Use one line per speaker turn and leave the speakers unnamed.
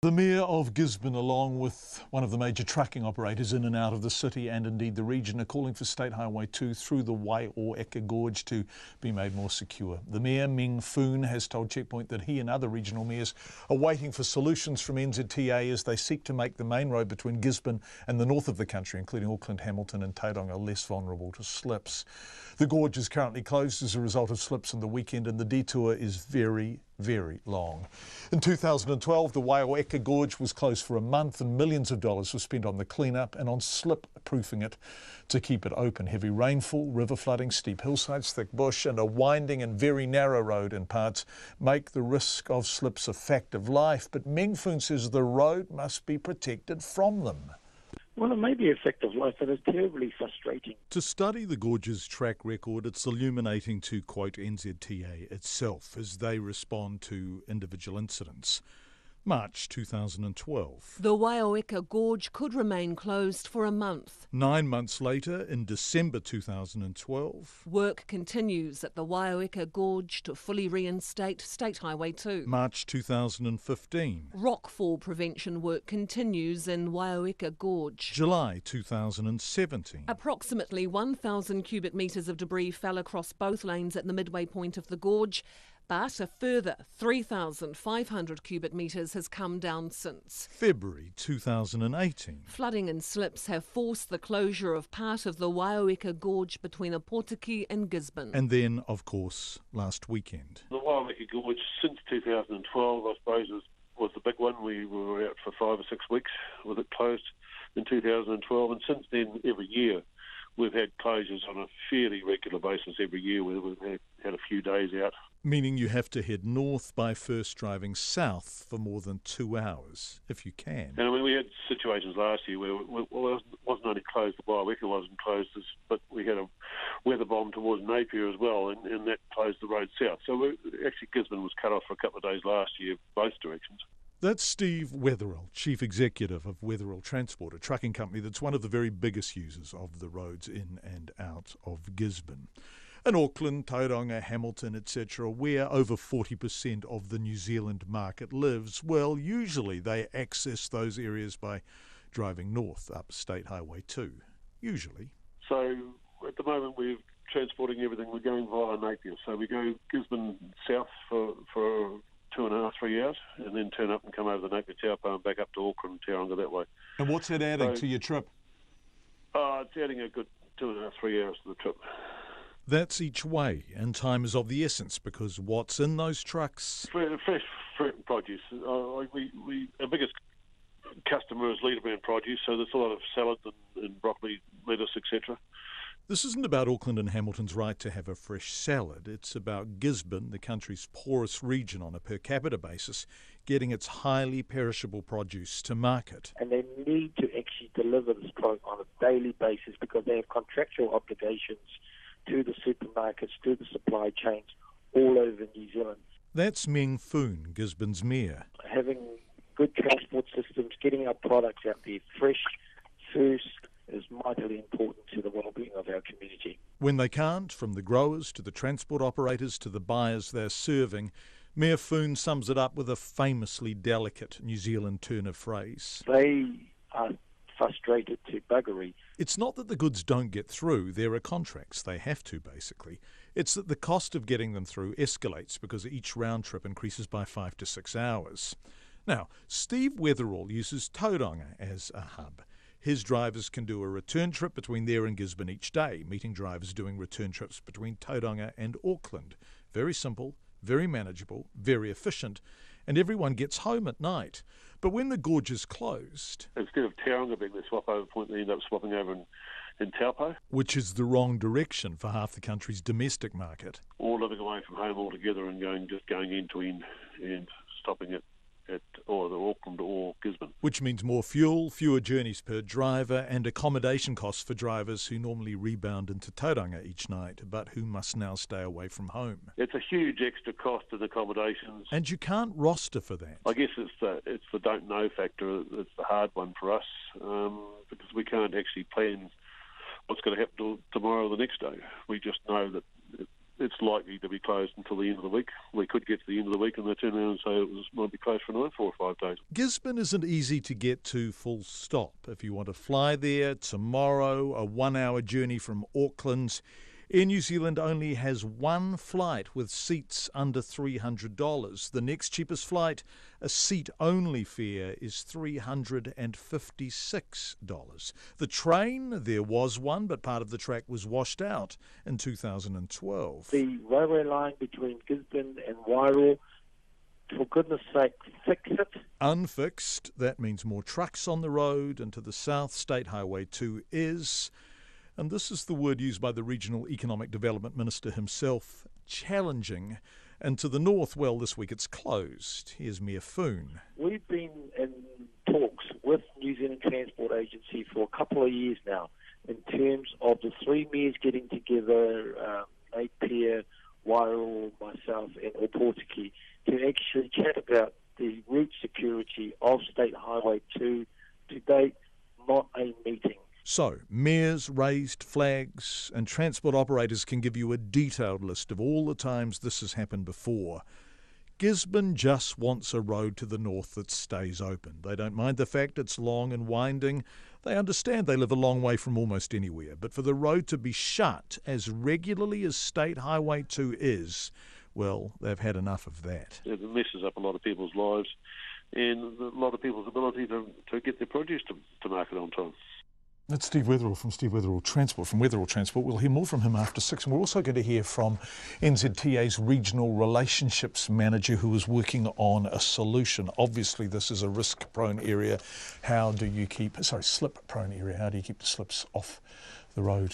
The Mayor of Gisborne, along with one of the major trucking operators in and out of the city and indeed the region, are calling for State Highway 2 through the Waioeka Gorge to be made more secure. The Mayor, Meng Foon, has told Checkpoint that he and other regional mayors are waiting for solutions from NZTA as they seek to make the main road between Gisborne and the north of the country, including Auckland, Hamilton and Tauranga, less vulnerable to slips. The gorge is currently closed as a result of slips in the weekend, and the detour is very long. In 2012, the Waioeka Gorge was closed for a month and millions of dollars were spent on the clean-up and on slip-proofing it to keep it open. Heavy rainfall, river flooding, steep hillsides, thick bush and a winding and very narrow road in parts make the risk of slips a fact of life. But Meng Foon says the road must be protected from them.
Well, it may be a fact of life, but it's terribly frustrating.
To study the gorge's track record, it's illuminating to quote NZTA itself as they respond to individual incidents. March 2012.
The Waioeka Gorge could remain closed for a month.
9 months later, in December 2012.
Work continues at the Waioeka Gorge to fully reinstate State Highway 2.
March 2015.
Rockfall prevention work continues in Waioeka Gorge.
July 2017.
Approximately 1,000 cubic metres of debris fell across both lanes at the midway point of the gorge, but a further 3,500 cubic metres has come down since.
February 2018.
Flooding and slips have forced the closure of part of the Waioeka Gorge between Opotiki and Gisborne.
And then, of course, last weekend.
The Waioeka Gorge, since 2012, I suppose, was the big one. We were out for 5 or 6 weeks with it closed in 2012, and since then, every year, we've had closures on a fairly regular basis every year where we've had a few days out.
Meaning you have to head north by first driving south for more than 2 hours, if you can.
And I mean, we had situations last year where it wasn't only closed, the Waioeka wasn't closed, but we had a weather bomb towards Napier as well, and that closed the road south. So actually Gisborne was cut off for a couple of days last year, both directions.
That's Steve Wetherill, Chief Executive of Wetherill Transport, a trucking company that's one of the very biggest users of the roads in and out of Gisborne. In Auckland, Tauranga, Hamilton, etc., where over 40% of the New Zealand market lives, well, usually they access those areas by driving north up State Highway 2. Usually.
So at the moment we're transporting everything. We're going via Napier. So we go Gisborne south for 2.5, 3 hours, and then turn up and come over the Napier Taupo and back up to Auckland and Tauranga that way.
And what's that adding to your trip?
It's adding a good 2.5, 3 hours to the trip.
That's each way, and time is of the essence because what's in those trucks?
Fresh fruit and produce. Our biggest customer is leader brand produce, so there's a lot of salad and broccoli, lettuce, etc.
This isn't about Auckland and Hamilton's right to have a fresh salad. It's about Gisborne, the country's poorest region on a per capita basis, getting its highly perishable produce to market.
And they need to actually deliver this product on a daily basis because they have contractual obligations to the supermarkets, to the supply chains all over New Zealand.
That's Meng Foon, Gisborne's mayor.
Having good transport systems, getting our products out there fresh first is mightily important to the well-being of our community.
When they can't, from the growers to the transport operators to the buyers they're serving, Mayor Foon sums it up with a famously delicate New Zealand turn of phrase.
They are frustrated to buggery.
It's not that the goods don't get through, there are contracts, they have to basically. It's that the cost of getting them through escalates because each round trip increases by 5 to 6 hours. Now, Steve Wetherill uses Tauranga as a hub. His drivers can do a return trip between there and Gisborne each day, meeting drivers doing return trips between Tauranga and Auckland. Very simple, very manageable, very efficient, and everyone gets home at night. But when the gorge is closed...
Instead of Tauranga being the swap-over point, they end up swapping over in Taupo.
Which is the wrong direction for half the country's domestic market.
Or living away from home altogether and going end to end and stopping at either Auckland or Gisborne.
Which means more fuel, fewer journeys per driver, and accommodation costs for drivers who normally rebound into Tauranga each night, but who must now stay away from home.
It's a huge extra cost in accommodations.
And you can't roster for that.
I guess it's the don't know factor. It's the hard one for us because we can't actually plan what's going to happen tomorrow or the next day. We just know that it's likely to be closed until the end of the week. We could get to the end of the week and they turn around and say it might be closed for another 4 or 5 days.
Gisborne isn't easy to get to, full stop. If you want to fly there tomorrow, a 1-hour journey from Auckland, Air New Zealand only has one flight with seats under $300. The next cheapest flight, a seat-only fare, is $356. The train, there was one, but part of the track was washed out in 2012.
The railway line between Gisborne and Wairau, for goodness sake, fix it.
Unfixed, that means more trucks on the road, and to the south, State Highway 2 is, and this is the word used by the Regional Economic Development Minister himself, challenging. And to the north, well, this week it's closed. Here's Mayor Foon.
We've been in talks with New Zealand Transport Agency for a couple of years now in terms of the three mayors getting together, Napier, Wairau, myself and Opotiki, to actually chat about the route security of State Highway 2. To date, not a meeting.
So, mayors raised flags, and transport operators can give you a detailed list of all the times this has happened before. Gisborne just wants a road to the north that stays open. They don't mind the fact it's long and winding. They understand they live a long way from almost anywhere. But for the road to be shut as regularly as State Highway 2 is, well, they've had enough of that.
It messes up a lot of people's lives and a lot of people's ability to get their produce to market on time.
That's Steve Wetherell from Steve Wetherell Transport, from Wetherell Transport. We'll hear more from him after 6, and we're also going to hear from NZTA's Regional Relationships Manager, who is working on a solution. Obviously, this is a risk-prone area. How do you keep, slip-prone area. How do you keep the slips off the road